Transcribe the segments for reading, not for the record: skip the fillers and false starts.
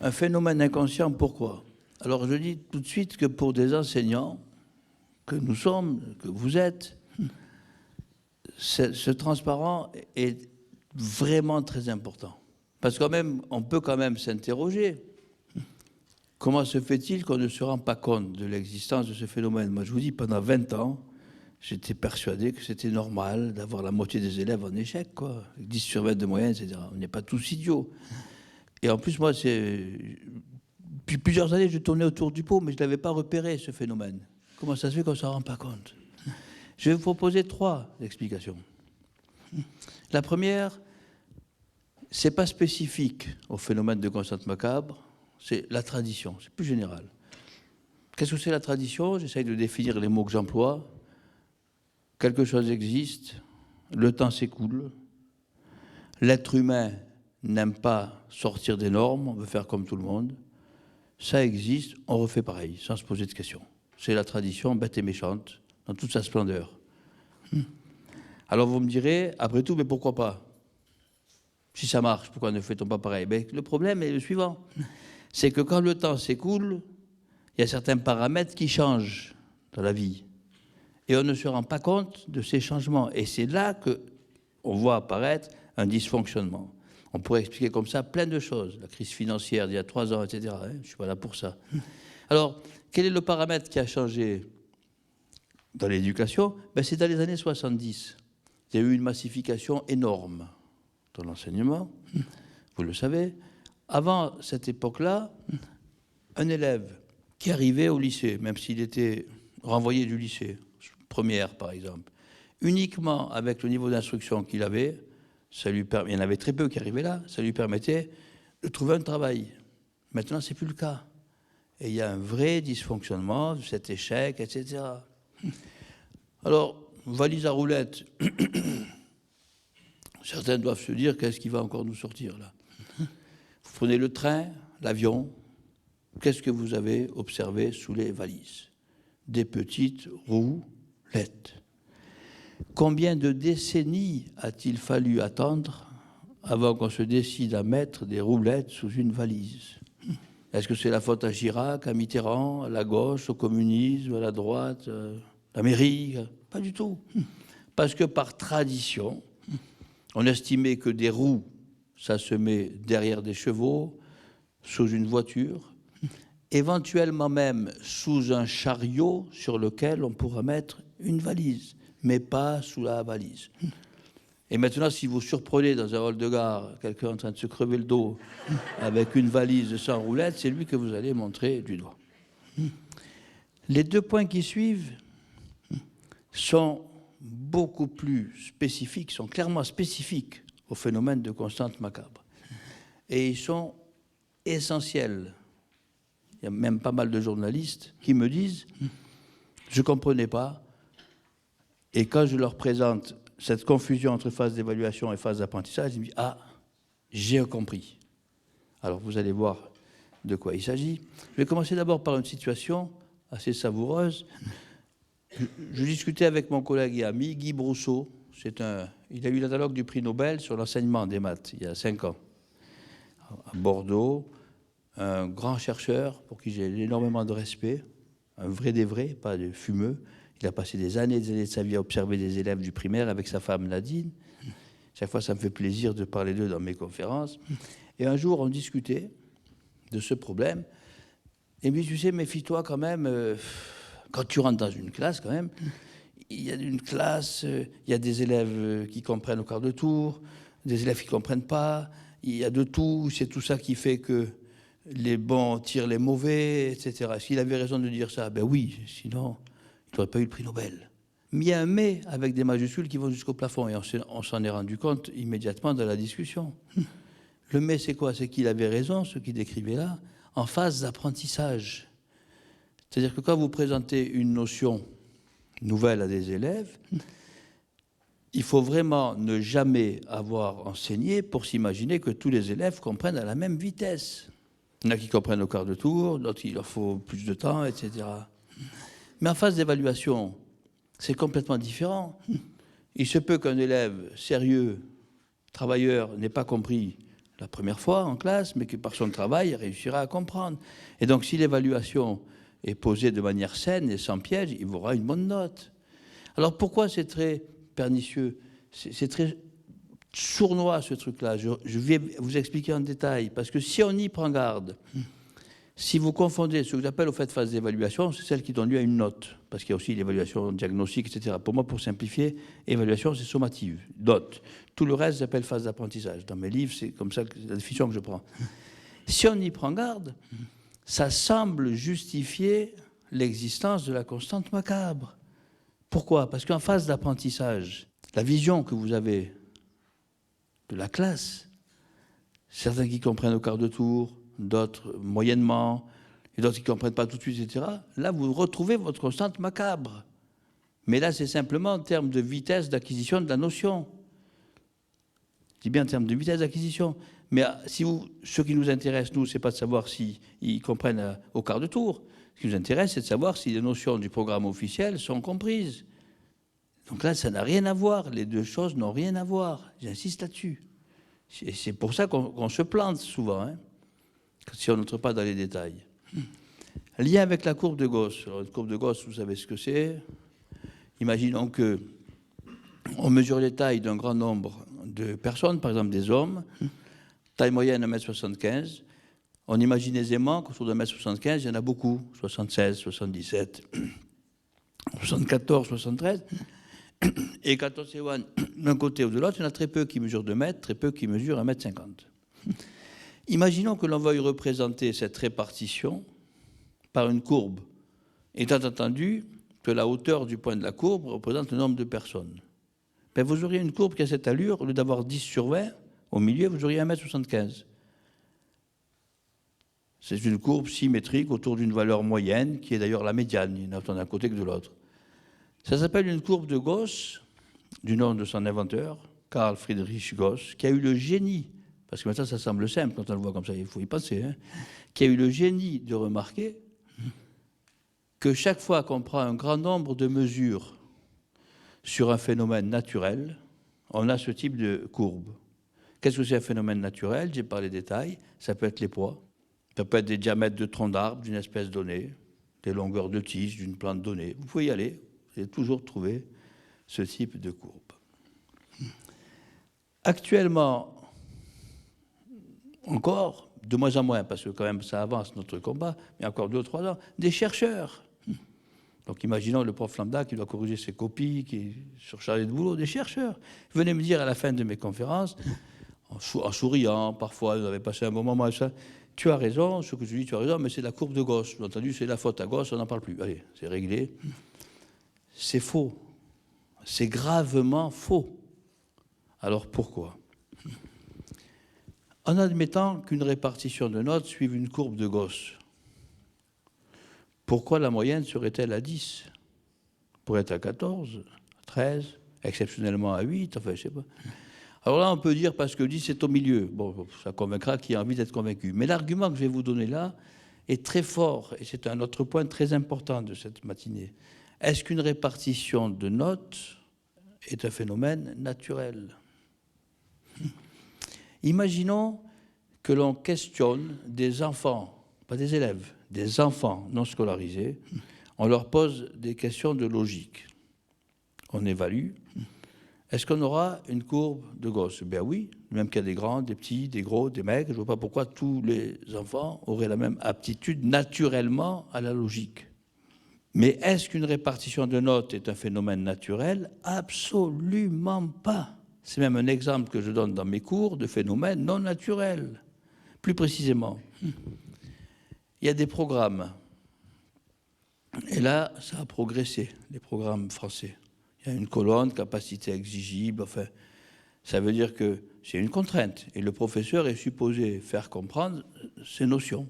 Un phénomène inconscient, pourquoi? Alors je dis tout de suite que pour des enseignants, que nous sommes, que vous êtes, ce transparent est vraiment très important. Parce que quand même, on peut quand même s'interroger. Comment se fait-il qu'on ne se rend pas compte de l'existence de ce phénomène? Moi, je vous dis, pendant 20 ans, j'étais persuadé que c'était normal d'avoir la moitié des élèves en échec, quoi. 10 sur 20 de moyenne, etc. On n'est pas tous idiots. Et en plus, moi, depuis plusieurs années, je tournais autour du pot, mais je ne l'avais pas repéré, ce phénomène. Comment ça se fait qu'on ne s'en rend pas compte? Je vais vous proposer 3 explications. La première, ce n'est pas spécifique au phénomène de conscience macabre, c'est la tradition, c'est plus général. Qu'est-ce que c'est la tradition? J'essaye de définir les mots que j'emploie. Quelque chose existe, le temps s'écoule, l'être humain n'aime pas sortir des normes, on veut faire comme tout le monde. Ça existe, on refait pareil, sans se poser de questions. C'est la tradition bête et méchante, dans toute sa splendeur. Alors vous me direz, après tout, mais pourquoi pas? Si ça marche, pourquoi ne fait-on pas pareil? Ben, le problème est le suivant, c'est que quand le temps s'écoule, il y a certains paramètres qui changent dans la vie. Et on ne se rend pas compte de ces changements. Et c'est là qu'on voit apparaître un dysfonctionnement. On pourrait expliquer comme ça plein de choses. La crise financière d'il y a 3 ans, etc. Je ne suis pas là pour ça. Alors, quel est le paramètre qui a changé dans l'éducation? Ben, c'est dans les années 70. Il y a eu une massification énorme dans l'enseignement. Vous le savez. Avant cette époque-là, un élève qui arrivait au lycée, même s'il était renvoyé du lycée, première par exemple, uniquement avec le niveau d'instruction qu'il avait, il y en avait très peu qui arrivaient là, ça lui permettait de trouver un travail. Maintenant, ce n'est plus le cas. Et il y a un vrai dysfonctionnement de cet échec, etc. Alors, valise à roulettes, certains doivent se dire, qu'est-ce qui va encore nous sortir là? Vous prenez le train, l'avion, qu'est-ce que vous avez observé sous les valises? Des petites roulettes. Combien de décennies a-t-il fallu attendre avant qu'on se décide à mettre des roulettes sous une valise? Est-ce que c'est la faute à Chirac, à Mitterrand, à la gauche, au communisme, à la droite, à l'Amérique? Pas du tout. Parce que par tradition, on estimait que des roues, ça se met derrière des chevaux, sous une voiture, éventuellement même sous un chariot sur lequel on pourra mettre une valise, mais pas sous la valise. Et maintenant, si vous surprenez dans un hall de gare quelqu'un en train de se crever le dos avec une valise sans roulette, c'est lui que vous allez montrer du doigt. Les 2 points qui suivent sont beaucoup plus spécifiques, sont clairement spécifiques au phénomène de constante macabre. Et ils sont essentiels. Il y a même pas mal de journalistes qui me disent « je ne comprenais pas ». Et quand je leur présente cette confusion entre phase d'évaluation et phase d'apprentissage, ils me disent « ah, j'ai compris ». Alors vous allez voir de quoi il s'agit. Je vais commencer d'abord par une situation assez savoureuse. Je discutais avec mon collègue et ami Guy Brousseau. Il a eu l'analogue du prix Nobel sur l'enseignement des maths il y a 5 ans. À Bordeaux, un grand chercheur pour qui j'ai énormément de respect, un vrai des vrais, pas de fumeux. Il a passé des années de sa vie à observer des élèves du primaire avec sa femme Nadine. Chaque fois, ça me fait plaisir de parler d'eux dans mes conférences. Et un jour, on discutait de ce problème. Et il me dit, tu sais, méfie-toi quand même, quand tu rentres dans une classe, quand même, il y a une classe, il y a des élèves qui comprennent au quart de tour, des élèves qui ne comprennent pas, il y a de tout, c'est tout ça qui fait que les bons tirent les mauvais, etc. Est-ce qu'il avait raison de dire ça? Ben oui, sinon, il n'aurait pas eu le prix Nobel. Mais il y a un « mais » avec des majuscules qui vont jusqu'au plafond, et on s'en est rendu compte immédiatement dans la discussion. Le « mais », c'est quoi? C'est qu'il avait raison, ce qu'il décrivait là, en phase d'apprentissage. C'est-à-dire que quand vous présentez une notion nouvelle à des élèves, il faut vraiment ne jamais avoir enseigné pour s'imaginer que tous les élèves comprennent à la même vitesse. Il y en a qui comprennent au quart de tour, d'autres il leur faut plus de temps, etc. Mais en phase d'évaluation, c'est complètement différent. Il se peut qu'un élève sérieux, travailleur, n'ait pas compris la première fois en classe, mais que par son travail, il réussira à comprendre. Et donc, si l'évaluation est posée de manière saine et sans piège, il aura une bonne note. Alors, pourquoi c'est très pernicieux? C'est très sournois, ce truc-là. Je vais vous expliquer en détail, parce que si on y prend garde, si vous confondez ce que j'appelle au fait phase d'évaluation, c'est celle qui donne lieu à une note, parce qu'il y a aussi l'évaluation diagnostique, etc. Pour moi, pour simplifier, évaluation, c'est sommative, note. Tout le reste, j'appelle phase d'apprentissage. Dans mes livres, c'est comme ça la définition que je prends. Si on y prend garde, ça semble justifier l'existence de la constante macabre. Pourquoi? Parce qu'en phase d'apprentissage, la vision que vous avez de la classe, certains qui comprennent au quart de tour, d'autres moyennement, et d'autres qui ne comprennent pas tout de suite, etc. Là, vous retrouvez votre constante macabre. Mais là, c'est simplement en termes de vitesse d'acquisition de la notion. Je dis bien en termes de vitesse d'acquisition. Mais si ce qui nous intéresse, nous, ce n'est pas de savoir s'ils comprennent au quart de tour. Ce qui nous intéresse, c'est de savoir si les notions du programme officiel sont comprises. Donc là, ça n'a rien à voir. Les deux choses n'ont rien à voir. J'insiste là-dessus. C'est pour ça qu'on se plante souvent, hein, si on n'entre pas dans les détails. Lien avec la courbe de Gauss. Alors, une courbe de Gauss, vous savez ce que c'est. Imaginons qu'on mesure les tailles d'un grand nombre de personnes, par exemple des hommes, taille moyenne 1m75. On imagine aisément qu'autour de 1m75, il y en a beaucoup, 76, 77, 74, 73. Et quand on s'éloigne d'un côté ou de l'autre, il y en a très peu qui mesurent 2 mètres, très peu qui mesurent 1m50. Imaginons que l'on veuille représenter cette répartition par une courbe, étant entendu que la hauteur du point de la courbe représente le nombre de personnes. Ben vous auriez une courbe qui a cette allure, au lieu d'avoir 10 sur 20, au milieu, vous auriez 1m75. C'est une courbe symétrique autour d'une valeur moyenne, qui est d'ailleurs la médiane, il n'y en a autant d'un côté que de l'autre. Ça s'appelle une courbe de Gauss, du nom de son inventeur, Carl Friedrich Gauss, qui a eu le génie, parce que maintenant ça semble simple quand on le voit comme ça, il faut y penser, hein, qui a eu le génie de remarquer que chaque fois qu'on prend un grand nombre de mesures sur un phénomène naturel, on a ce type de courbe. Qu'est-ce que c'est un phénomène naturel? J'ai parlé des tailles, ça peut être les poids, ça peut être des diamètres de troncs d'arbres d'une espèce donnée, des longueurs de tiges d'une plante donnée. Vous pouvez y aller, vous allez toujours trouver ce type de courbe. Actuellement, encore, de moins en moins, parce que quand même ça avance notre combat, mais encore 2 ou 3 ans, des chercheurs. Donc imaginons le prof lambda qui doit corriger ses copies, qui est surchargé de boulot, des chercheurs. Venez me dire à la fin de mes conférences, en souriant, parfois, vous avez passé un bon moment, ça, tu as raison, ce que je dis, tu as raison, mais c'est la courbe de Gauss. Bien entendu, c'est la faute à Gauss, on n'en parle plus. Allez, c'est réglé. C'est faux. C'est gravement faux. Alors pourquoi? En admettant qu'une répartition de notes suive une courbe de Gauss, pourquoi la moyenne serait-elle à 10? Pourrait être à 14, à 13, exceptionnellement à 8, enfin je sais pas. Alors là, on peut dire parce que 10 c'est au milieu. Bon, ça convaincra qui a envie d'être convaincu. Mais l'argument que je vais vous donner là est très fort, et c'est un autre point très important de cette matinée. Est-ce qu'une répartition de notes est un phénomène naturel? Imaginons que l'on questionne des enfants, pas des élèves, des enfants non scolarisés, on leur pose des questions de logique. On évalue. Est-ce qu'on aura une courbe de Gauss? Ben oui, même qu'il y a des grands, des petits, des gros, des mecs, je ne vois pas pourquoi tous les enfants auraient la même aptitude naturellement à la logique. Mais est-ce qu'une répartition de notes est un phénomène naturel? Absolument pas. C'est même un exemple que je donne dans mes cours de phénomène non naturel. Plus précisément, il y a des programmes. Et là, ça a progressé, les programmes français. Il y a une colonne, capacité exigible, enfin, ça veut dire que c'est une contrainte. Et le professeur est supposé faire comprendre ces notions.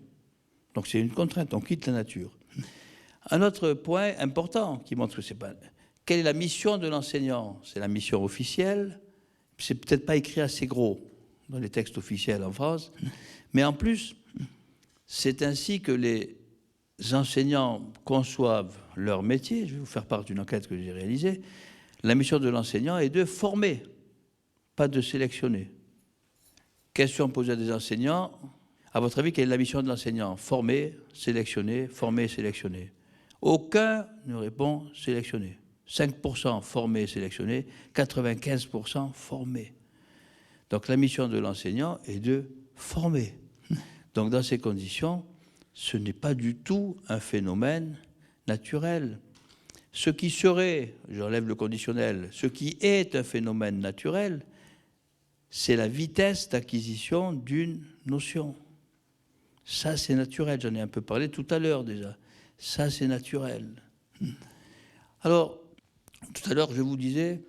Donc c'est une contrainte, on quitte la nature. Un autre point important qui montre que c'est pas... Quelle est la mission de l'enseignant? C'est la mission officielle. C'est peut-être pas écrit assez gros dans les textes officiels en France. Mais en plus, c'est ainsi que les enseignants conçoivent leur métier. Je vais vous faire part d'une enquête que j'ai réalisée. La mission de l'enseignant est de former, pas de sélectionner. Question posée à des enseignants. À votre avis, quelle est la mission de l'enseignant? Former, sélectionner, former, sélectionner. Aucun ne répond sélectionner. 5% formés, sélectionnés, 95% formés. Donc la mission de l'enseignant est de former. Donc dans ces conditions, ce n'est pas du tout un phénomène naturel. Ce qui serait, j'enlève le conditionnel, ce qui est un phénomène naturel, c'est la vitesse d'acquisition d'une notion. Ça, c'est naturel. J'en ai un peu parlé tout à l'heure déjà. Ça, c'est naturel. Alors, tout à l'heure, je vous disais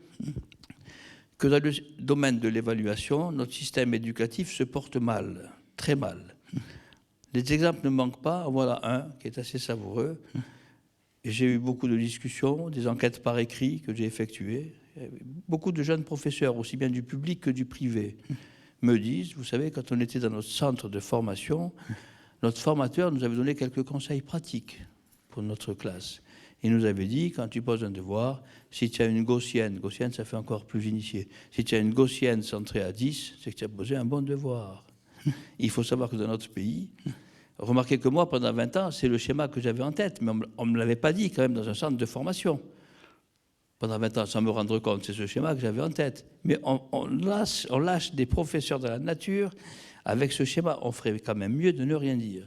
que dans le domaine de l'évaluation, notre système éducatif se porte mal, très mal. Les exemples ne manquent pas. Voilà un qui est assez savoureux. J'ai eu beaucoup de discussions, des enquêtes par écrit que j'ai effectuées. Beaucoup de jeunes professeurs, aussi bien du public que du privé, me disent, vous savez, quand on était dans notre centre de formation, notre formateur nous avait donné quelques conseils pratiques pour notre classe. Il nous avait dit, quand tu poses un devoir, si tu as une gaussienne ça fait encore plus initié, si tu as une gaussienne centrée à 10, c'est que tu as posé un bon devoir. Il faut savoir que dans notre pays, remarquez que moi, pendant 20 ans, c'est le schéma que j'avais en tête, mais on ne me l'avait pas dit quand même dans un centre de formation. Pendant 20 ans, sans me rendre compte, c'est ce schéma que j'avais en tête. Mais on lâche des professeurs de la nature avec ce schéma. On ferait quand même mieux de ne rien dire.